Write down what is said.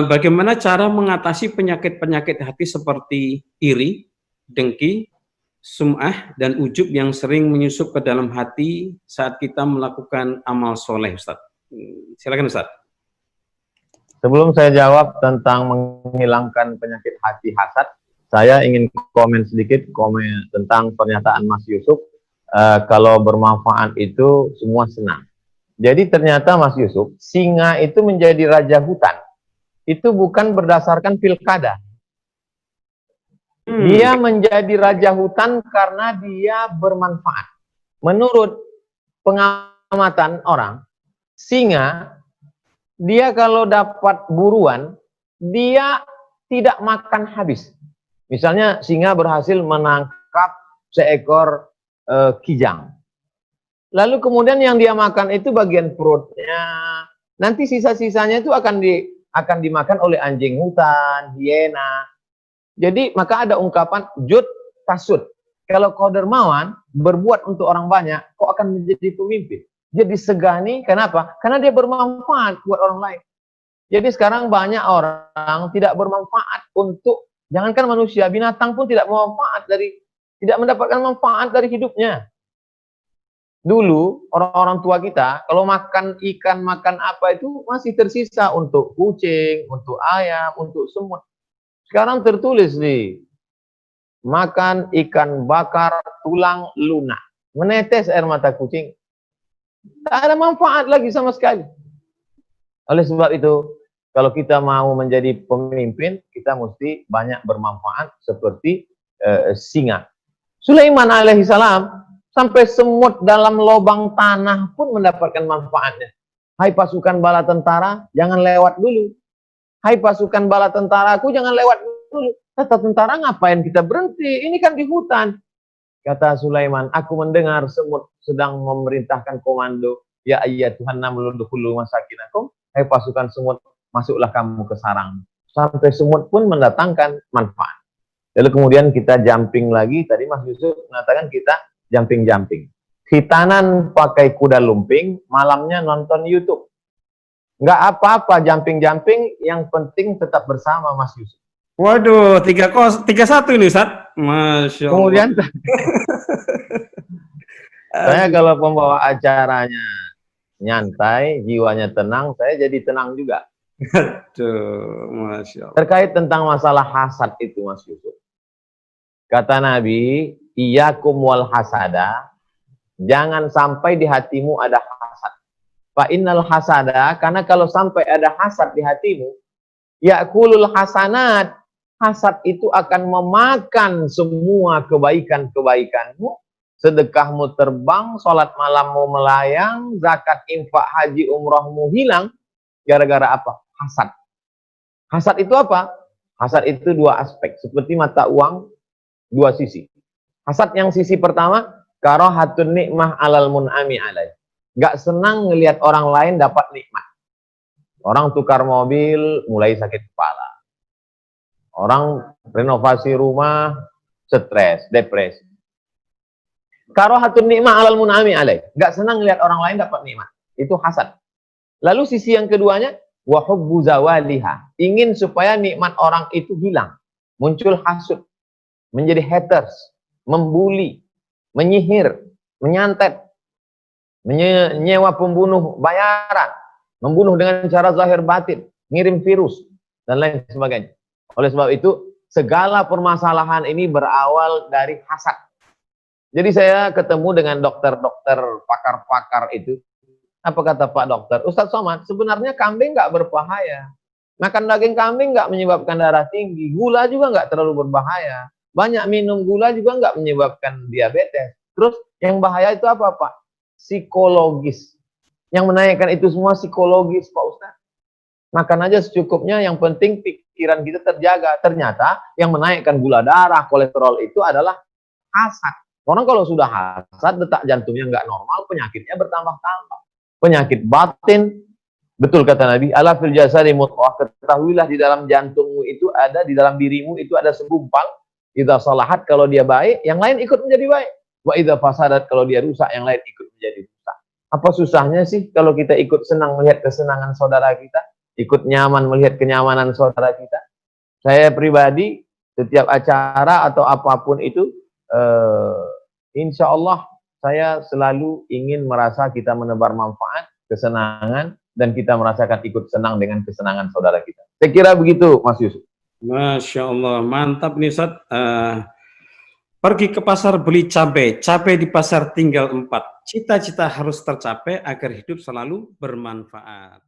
Bagaimana cara mengatasi penyakit-penyakit hati seperti iri, dengki, sum'ah, dan ujub yang sering menyusup ke dalam hati saat kita melakukan amal soleh, Ustaz? Silakan, Ustaz. Sebelum saya jawab tentang menghilangkan penyakit hati hasad, saya ingin komen sedikit tentang pernyataan Mas Yusuf. Kalau bermanfaat itu semua senang. Jadi ternyata Mas Yusuf, singa itu menjadi raja hutan itu bukan berdasarkan pilkada. Dia menjadi raja hutan karena dia bermanfaat. Menurut pengamatan orang, singa, dia kalau dapat buruan, dia tidak makan habis. Misalnya singa berhasil menangkap seekor kijang. Lalu kemudian yang dia makan itu bagian perutnya. Nanti sisa-sisanya itu akan dimakan oleh anjing hutan, hiena. Jadi maka ada ungkapan jud tasud. Kalau kau dermawan, berbuat untuk orang banyak, kau akan menjadi pemimpin. Dia disegani, kenapa? Karena dia bermanfaat buat orang lain. Jadi sekarang banyak orang tidak bermanfaat untuk, jangankan manusia, binatang pun tidak mendapatkan manfaat dari hidupnya. Dulu orang-orang tua kita kalau makan ikan, makan apa itu masih tersisa untuk kucing, untuk ayam, untuk semut. Sekarang tertulis nih, makan ikan bakar tulang lunak, menetes air mata kucing. Tak ada manfaat lagi sama sekali. Oleh sebab itu, kalau kita mau menjadi pemimpin, kita mesti banyak bermanfaat seperti singa. Sulaiman alaihissalam sampai semut dalam lubang tanah pun mendapatkan manfaatnya. Hai pasukan bala tentara, jangan lewat dulu. Hai pasukan bala tentaraku, jangan lewat dulu. Kata tentara, ngapain kita berhenti? Ini kan di hutan. Kata Sulaiman, aku mendengar semut sedang memerintahkan komando. Ya ayyatuhan namlu dukhulu masakinakum. Hai pasukan semut, masuklah kamu ke sarang. Sampai semut pun mendatangkan manfaat. Lalu kemudian kita jumping lagi. Tadi Mas Yusuf mengatakan kita jumping-jumping. Hitanan pakai kuda lumping, malamnya nonton YouTube. Nggak apa-apa jumping-jumping, yang penting tetap bersama Mas Yusuf. Waduh, 3-1 ini, Ustaz. Masya Allah. Kemudian saya kalau pembawa acaranya nyantai, jiwanya tenang, saya jadi tenang juga. Aduh, Masya Allah. Terkait tentang masalah hasad itu, Mas Yusuf. Kata Nabi, iyyakum wal hasada, jangan sampai di hatimu ada hasad. Fa innal hasada, karena kalau sampai ada hasad di hatimu, yakulul hasanat, hasad itu akan memakan semua kebaikan-kebaikanmu, sedekahmu terbang, sholat malammu melayang, zakat, infak, haji, umrohmu hilang, gara-gara apa? Hasad. Hasad itu apa? Hasad itu dua aspek, seperti mata uang, dua sisi. Hasad yang sisi pertama, karahatun nikmah alal mun'ami alaih. Gak senang ngelihat orang lain dapat nikmat. Orang tukar mobil, mulai sakit kepala. Orang renovasi rumah, stres, depresi. Karahatun nikmah alal mun'ami alaih. Gak senang ngelihat orang lain dapat nikmat. Itu hasad. Lalu sisi yang keduanya, wa hubbu zawaliha. Ingin supaya nikmat orang itu hilang. Muncul hasud. Menjadi haters, membuli, menyihir, menyantet, menyewa pembunuh bayaran, membunuh dengan cara zahir batin, ngirim virus, dan lain sebagainya. Oleh sebab itu, segala permasalahan ini berawal dari hasad. Jadi saya ketemu dengan dokter-dokter, pakar-pakar itu. Apa kata Pak Dokter? Ustadz Somad, sebenarnya kambing nggak berbahaya. Makan daging kambing nggak menyebabkan darah tinggi. Gula juga nggak terlalu berbahaya. Banyak minum gula juga nggak menyebabkan diabetes. Terus yang bahaya itu apa, Pak? Psikologis. Yang menaikkan itu semua psikologis, Pak Ustaz. Makan aja secukupnya, yang penting pikiran kita terjaga. Ternyata yang menaikkan gula darah, kolesterol itu adalah hasad. Orang kalau sudah hasad, detak jantungnya nggak normal, penyakitnya bertambah-tambah. Penyakit batin, betul kata Nabi, ala fil jasadi mudghah, ketahuilah di dalam jantungmu itu ada, di dalam dirimu itu ada segumpal. Idza salahat, kalau dia baik, yang lain ikut menjadi baik. Wa idza fasadat, kalau dia rusak, yang lain ikut menjadi rusak. Apa susahnya sih kalau kita ikut senang melihat kesenangan saudara kita? ikut nyaman melihat kenyamanan saudara kita. Saya pribadi, setiap acara atau apapun itu, insya Allah saya selalu ingin merasa kita menebar manfaat, kesenangan, dan kita merasakan ikut senang dengan kesenangan saudara kita. Saya kira begitu, Mas Yusuf. Masya Allah, mantap nih Ustaz. Pergi ke pasar beli cabai, cabai di pasar tinggal 4. Cita-cita harus tercapai agar hidup selalu bermanfaat.